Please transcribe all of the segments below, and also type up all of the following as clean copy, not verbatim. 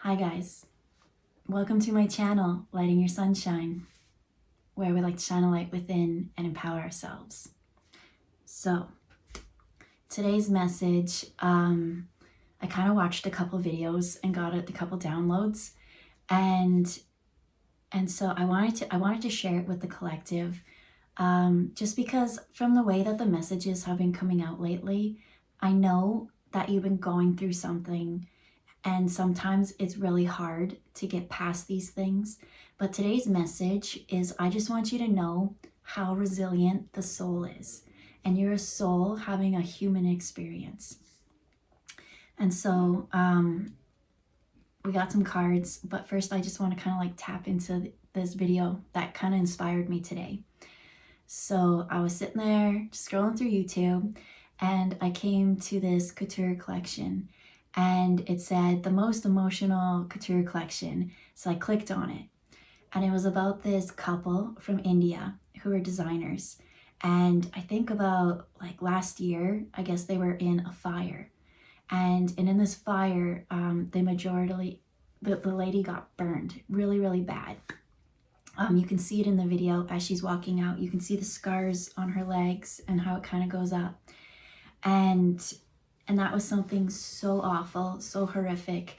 Hi guys, welcome to my channel, Lighting Your Sunshine, where we like to shine a light within and empower ourselves. So, today's message, I kind of watched a couple videos and got a couple downloads, and so I wanted to share it with the collective, just because from the way that the messages have been coming out lately, I know that you've been going through something. And sometimes it's really hard to get past these things. But today's message is I just want you to know how resilient the soul is. And you're a soul having a human experience. And so we got some cards. But first I just want to kind of like tap into this video that kind of inspired me today. So I was sitting there scrolling through YouTube and I came to this couture collection. And it said the most emotional couture collection. So I clicked on it. And it was about this couple from India who are designers. And I think about like last year, I guess they were in a fire. And in this fire, the lady got burned really, really bad. You can see it in the video as she's walking out. You can see the scars on her legs and how it kind of goes up. And that was something so awful, so horrific.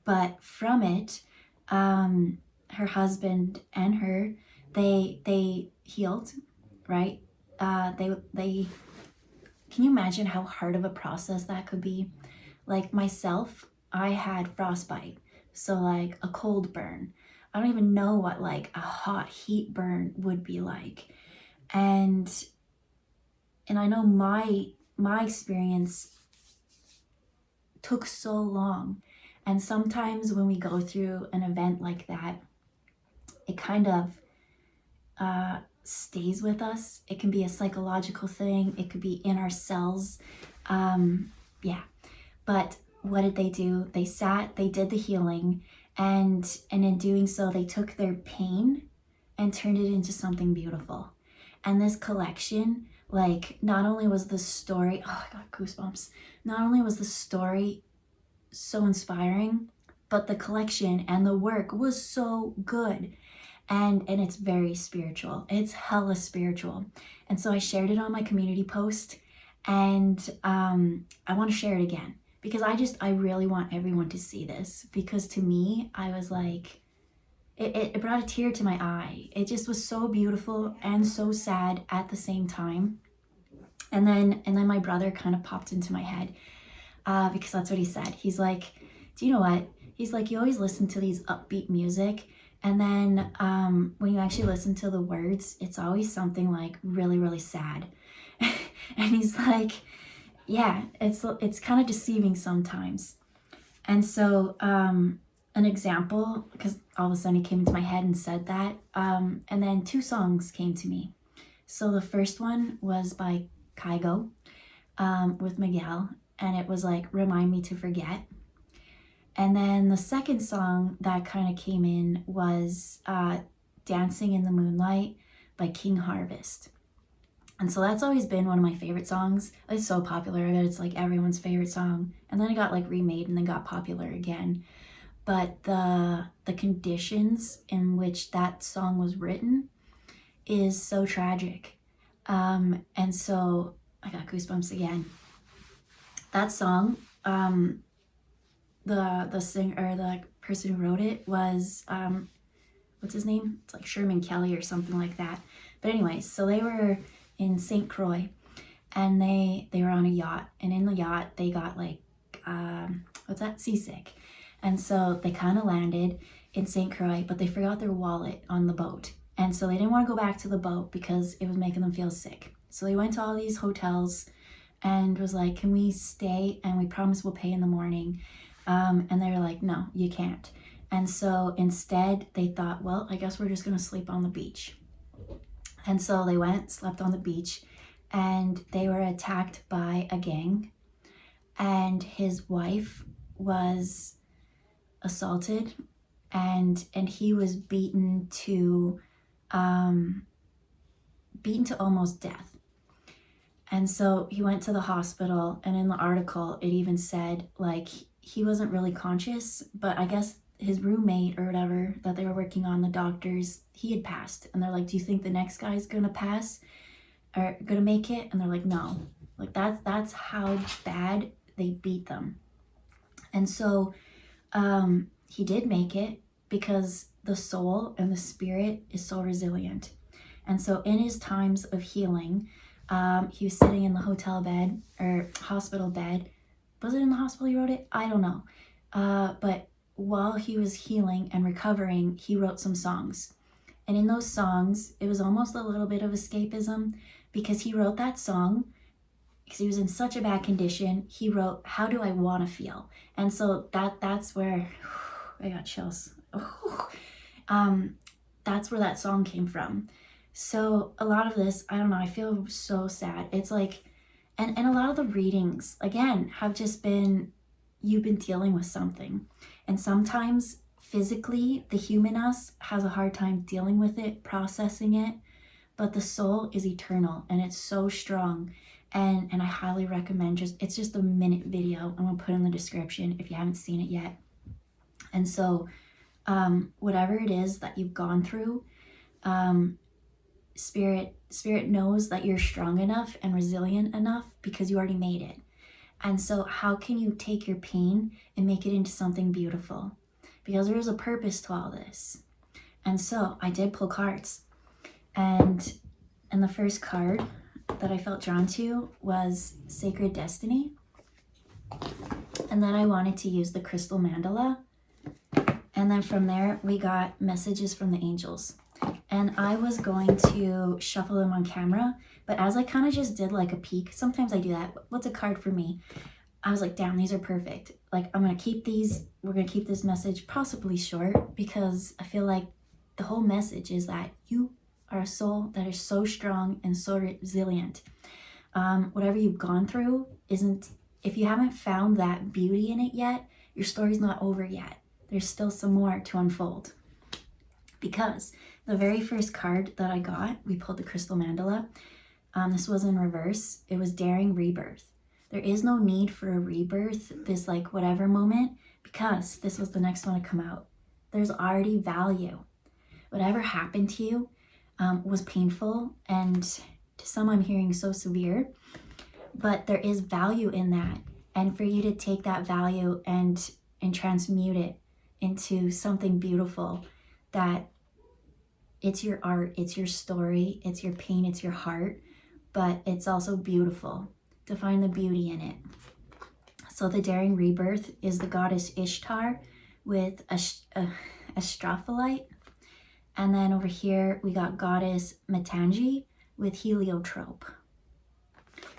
But from it, her husband and her, they healed, right? They can you imagine how hard of a process that could be? Like myself, I had frostbite, so like a cold burn. I don't even know what like a hot heat burn would be like. And I know my experience took so long. And sometimes when we go through an event like that, it kind of stays with us. It can be a psychological thing. It could be in our cells. But what did they do? They sat, they did the healing, and in doing so, they took their pain and turned it into something beautiful. And this collection, like, not only was the story, oh, I got goosebumps. Not only was the story so inspiring, but the collection and the work was so good. And it's very spiritual. It's hella spiritual. And so I shared it on my community post, and I want to share it again because I really want everyone to see this, because to me, I was like, it brought a tear to my eye. It just was so beautiful and so sad at the same time. And then my brother kind of popped into my head, because that's what he said. He's like, do you know what? He's like, you always listen to these upbeat music, and then when you actually listen to the words, it's always something like really, really sad. And he's like, yeah, it's kind of deceiving sometimes. And so an example, because all of a sudden he came into my head and said that, and then two songs came to me. So the first one was by Kygo with Miguel, and it was like Remind Me to Forget. And then the second song that kind of came in was Dancing in the Moonlight by King Harvest. And so that's always been one of my favorite songs. It's so popular that it's like everyone's favorite song. And then it got like remade and then got popular again. But the conditions in which that song was written is so tragic. And so I got goosebumps again. That song, the singer, or the person who wrote it was, what's his name? It's like Sherman Kelly or something like that. But anyways, so they were in St. Croix, and they were on a yacht, and in the yacht they got like, seasick. And so they kind of landed in St. Croix, but they forgot their wallet on the boat. And so they didn't want to go back to the boat because it was making them feel sick. So they went to all these hotels and was like, can we stay? And we promise we'll pay in the morning. And they were like, no, you can't. And so instead they thought, well, I guess we're just going to sleep on the beach. And so they went, slept on the beach, and they were attacked by a gang. And his wife was assaulted, and he was beaten to almost death. And so he went to the hospital, and in the article it even said like he wasn't really conscious, but I guess his roommate or whatever that they were working on, the doctors, he had passed. And they're like, do you think the next guy's gonna pass or gonna make it? And they're like, no. Like that's how bad they beat them. And so he did make it because the soul and the spirit is so resilient. And so in his times of healing, he was sitting in the hotel bed or hospital bed. Was it in the hospital he wrote it? I don't know. But while he was healing and recovering, he wrote some songs. And in those songs, it was almost a little bit of escapism, because he wrote that song because he was in such a bad condition. He wrote, how do I want to feel? And so that's where I got chills. That's where that song came from. So a lot of this, I don't know, I feel so sad. It's like, and a lot of the readings, again, have just been, you've been dealing with something. And sometimes physically, the human us has a hard time dealing with it, processing it, but the soul is eternal and it's so strong. And I highly recommend it's just a minute video. I'm gonna put in the description if you haven't seen it yet. And so whatever it is that you've gone through, Spirit knows that you're strong enough and resilient enough because you already made it. And so how can you take your pain and make it into something beautiful? Because there is a purpose to all this. And so I did pull cards. And the first card that I felt drawn to was Sacred Destiny. And then I wanted to use the Crystal Mandala. And then from there, we got Messages from the Angels. And I was going to shuffle them on camera, but as I kind of just did like a peek, sometimes I do that. What's a card for me? I was like, damn, these are perfect. Like, I'm going to keep these. We're going to keep this message possibly short, because I feel like the whole message is that you are a soul that is so strong and so resilient. Whatever you've gone through if you haven't found that beauty in it yet, your story's not over yet. There's still some more to unfold. Because the very first card that I got, we pulled the Crystal Mandala. This was in reverse. It was Daring Rebirth. There is no need for a rebirth, this like whatever moment, because this was the next one to come out. There's already value. Whatever happened to you was painful, and to some I'm hearing so severe, but there is value in that. And for you to take that value and transmute it into something beautiful, that it's your art, it's your story, it's your pain, it's your heart, but it's also beautiful, to find the beauty in it. So the Daring Rebirth is the goddess Ishtar with a Astrophyllite. And then over here, we got goddess Matangi with Heliotrope.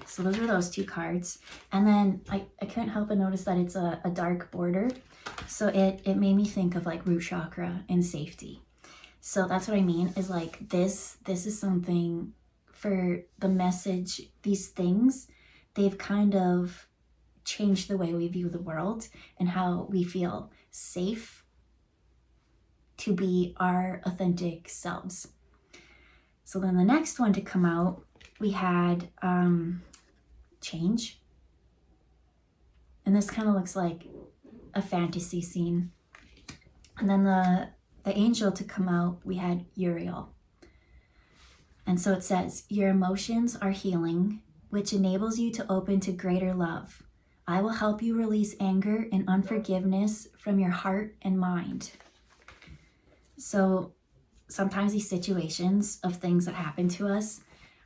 So those are those two cards. And then I couldn't help but notice that it's a dark border. So it made me think of like root chakra and safety. So that's what I mean, is like this is something for the message. These things, they've kind of changed the way we view the world and how we feel safe to be our authentic selves. So then the next one to come out, we had Change. And this kind of looks like a fantasy scene. And then the angel to come out, we had Uriel. And so it says, your emotions are healing, which enables you to open to greater love. I will help you release anger and unforgiveness from your heart and mind. So sometimes these situations of things that happen to us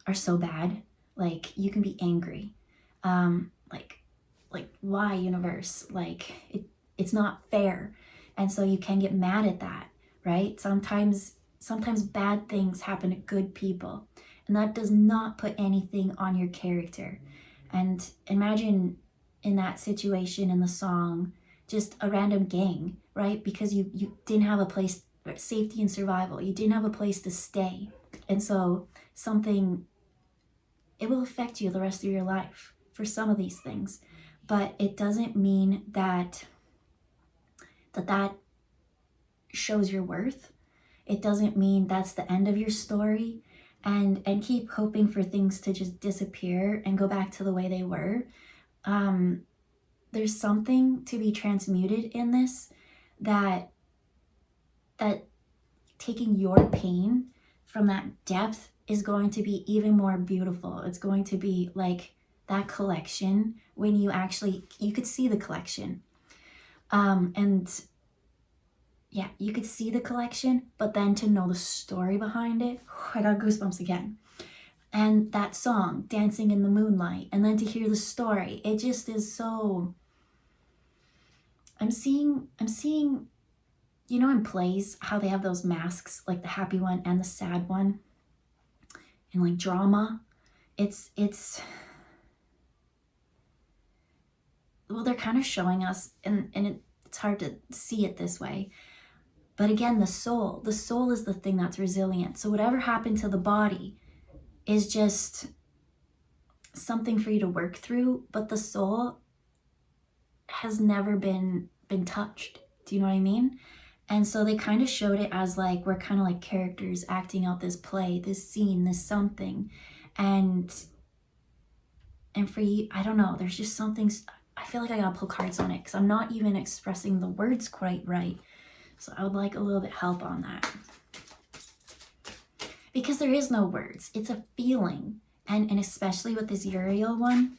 are so bad. Like, you can be angry. Like why, universe? Like, it's not fair. And so you can get mad at that. Right? Sometimes bad things happen to good people, and that does not put anything on your character. And imagine in that situation in the song, just a random gang, right? Because you didn't have a place, safety and survival. You didn't have a place to stay. And so it will affect you the rest of your life for some of these things. But it doesn't mean that shows your worth. It doesn't mean that's the end of your story, and keep hoping for things to just disappear and go back to the way they were. There's something to be transmuted in this, that that taking your pain from that depth is going to be even more beautiful. It's going to be like that collection when you could see the collection. And yeah, you could see the collection, but then to know the story behind it, I got goosebumps again. And that song, Dancing in the Moonlight, and then to hear the story, it just is so, I'm seeing, you know, in plays, how they have those masks, like the happy one and the sad one, and like drama. It's, well, they're kind of showing us, and it's hard to see it this way. But again, the soul is the thing that's resilient. So whatever happened to the body is just something for you to work through, but the soul has never been touched. Do you know what I mean? And so they kind of showed it as like, we're kind of like characters acting out this play, this scene, this something. And for you, I don't know, there's just something, I feel like I gotta pull cards on it because I'm not even expressing the words quite right. So I would like a little bit help on that. Because there is no words, it's a feeling. And especially with this Uriel one,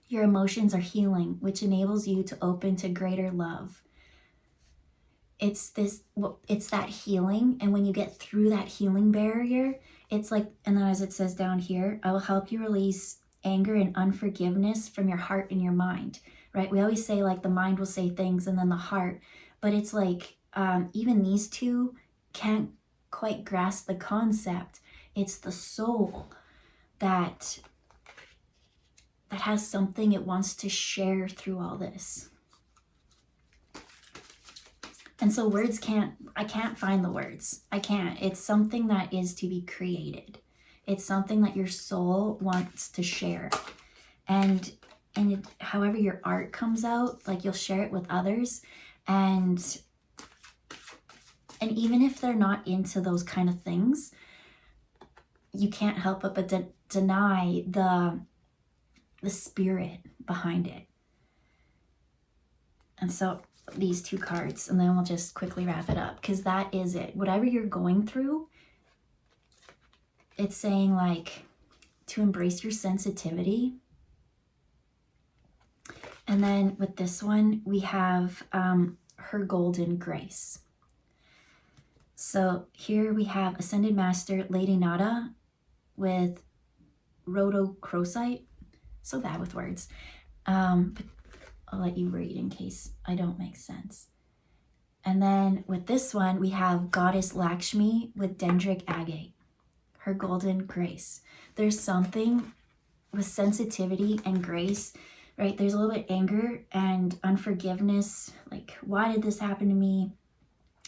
your emotions are healing, which enables you to open to greater love. It's that healing. And when you get through that healing barrier, it's like, and then as it says down here, I will help you release anger and unforgiveness from your heart and your mind, right? We always say like the mind will say things and then the heart, but it's like even these two can't quite grasp the concept. It's the soul that has something it wants to share through all this. And so I can't find the words. I can't. It's something that is to be created. It's something that your soul wants to share. And however your art comes out, like you'll share it with others. And even if they're not into those kind of things, you can't help but deny the spirit behind it. And so these two cards, and then we'll just quickly wrap it up, because that is it. Whatever you're going through, it's saying like to embrace your sensitivity. And then with this one, we have her golden grace. So here we have Ascended Master Lady Nada with rhodochrosite. So bad with words. But I'll let you read in case I don't make sense. And then with this one, we have Goddess Lakshmi with dendritic agate, her golden grace. There's something with sensitivity and grace, right? There's a little bit anger and unforgiveness. Like, why did this happen to me?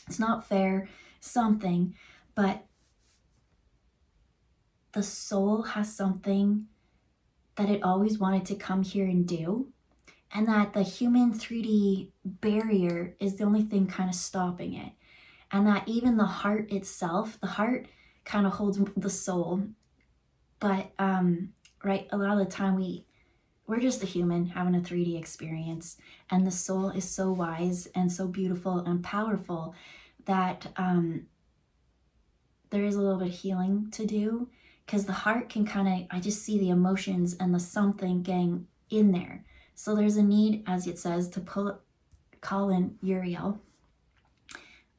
It's not fair, something. But the soul has something that it always wanted to come here and do. And that the human 3D barrier is the only thing kind of stopping it. And that even the heart itself, the heart kind of holds the soul. But, right, a lot of the time we're just a human having a 3D experience. And the soul is so wise and so beautiful and powerful that there is a little bit of healing to do. Because the heart can kind of, I just see the emotions and the something getting in there. So there's a need, as it says, to call in Uriel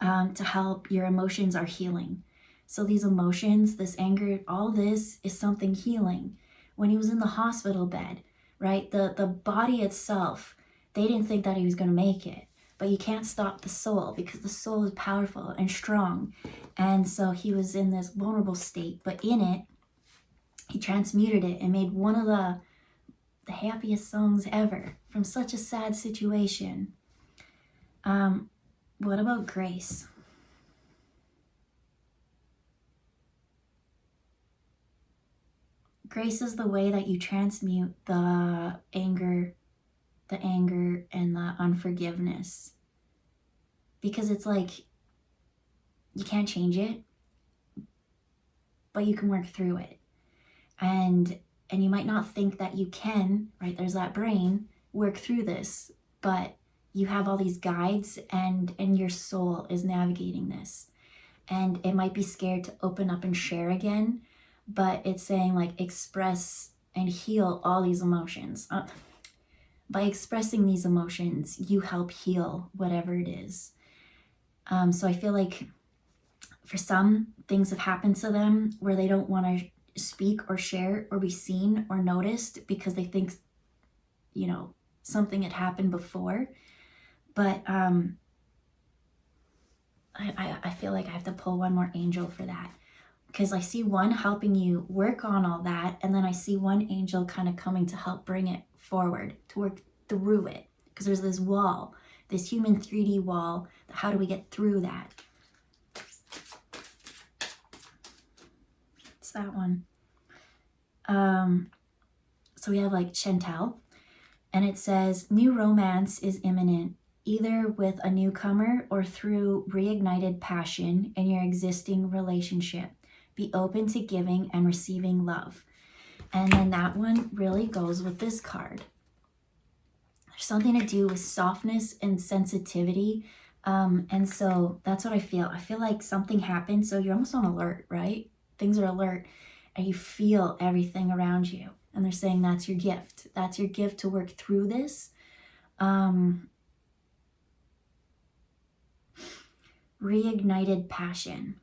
to help. Your emotions are healing. So these emotions, this anger, all this is something healing. When he was in the hospital bed, right, the body itself, they didn't think that he was going to make it. But you can't stop the soul because the soul is powerful and strong. And so he was in this vulnerable state. But in it, he transmuted it and made one of the happiest songs ever from such a sad situation. What about grace? Grace is the way that you transmute the anger and the unforgiveness. Because it's like, you can't change it, but you can work through it. And you might not think that you can, right? There's that brain, work through this, but you have all these guides, and your soul is navigating this. And it might be scared to open up and share again, but it's saying like express and heal all these emotions. By expressing these emotions, you help heal whatever it is. So I feel like for some, things have happened to them where they don't want to speak or share or be seen or noticed because they think, you know, something had happened before. But I feel like I have to pull one more angel for that, because I see one helping you work on all that, and then I see one angel kind of coming to help bring it forward, to work through it, because there's this wall, this human 3D wall. How do we get through that? It's that one. So we have like Chantel, and it says, new romance is imminent, either with a newcomer or through reignited passion in your existing relationship. Be open to giving and receiving love. And then that one really goes with this card. There's something to do with softness and sensitivity. And so that's what I feel. I feel like something happened. So you're almost on alert, right? Things are alert and you feel everything around you. And they're saying that's your gift. That's your gift to work through this. Reignited passion.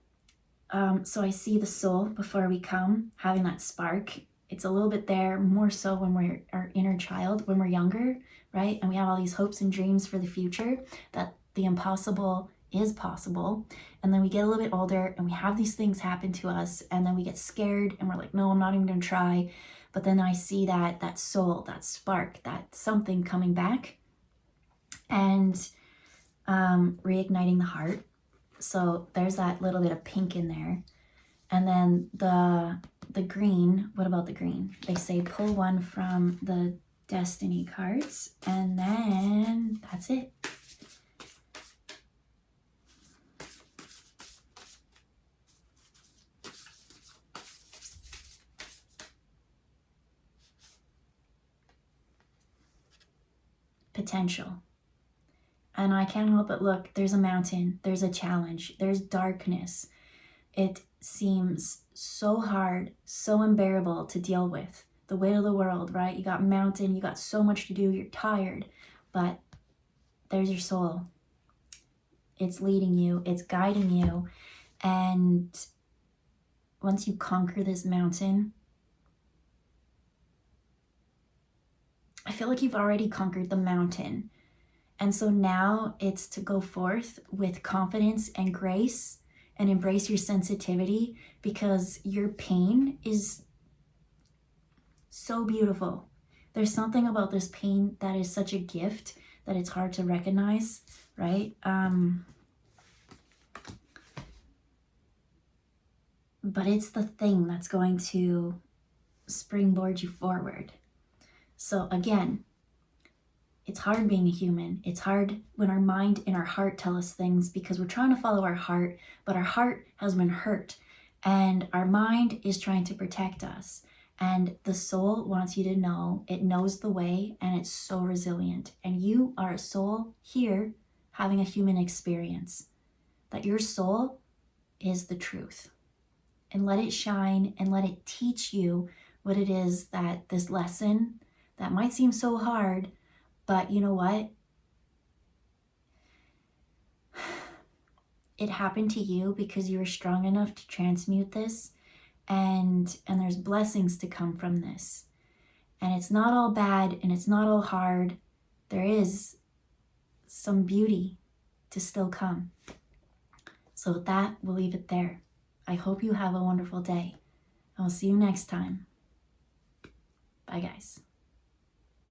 So I see the soul before we come, having that spark. It's a little bit there, more so when we're our inner child, when we're younger, right? And we have all these hopes and dreams for the future, that the impossible is possible. And then we get a little bit older and we have these things happen to us, and then we get scared and we're like, no, I'm not even gonna try. But then I see that soul, that spark, that something coming back and reigniting the heart. So there's that little bit of pink in there. And then the green, what about the green? They say pull one from the Destiny cards, and then that's it. Potential. And I can't help but look, there's a mountain, there's a challenge, there's darkness. It seems so hard, so unbearable to deal with. The weight of the world, right? You got mountain, you got so much to do, you're tired, but there's your soul. It's leading you, it's guiding you. And once you conquer this mountain, I feel like you've already conquered the mountain. And so now it's to go forth with confidence and grace and embrace your sensitivity, because your pain is so beautiful. There's something about this pain that is such a gift that it's hard to recognize, right? But it's the thing that's going to springboard you forward. So again, it's hard being a human. It's hard when our mind and our heart tell us things because we're trying to follow our heart, but our heart has been hurt and our mind is trying to protect us. And the soul wants you to know it knows the way, and it's so resilient. And you are a soul here having a human experience, that your soul is the truth. And let it shine and let it teach you what it is, that this lesson that might seem so hard, but you know what? It happened to you because you were strong enough to transmute this, and there's blessings to come from this. And it's not all bad and it's not all hard. There is some beauty to still come. So with that, we'll leave it there. I hope you have a wonderful day. I'll see you next time. Bye, guys.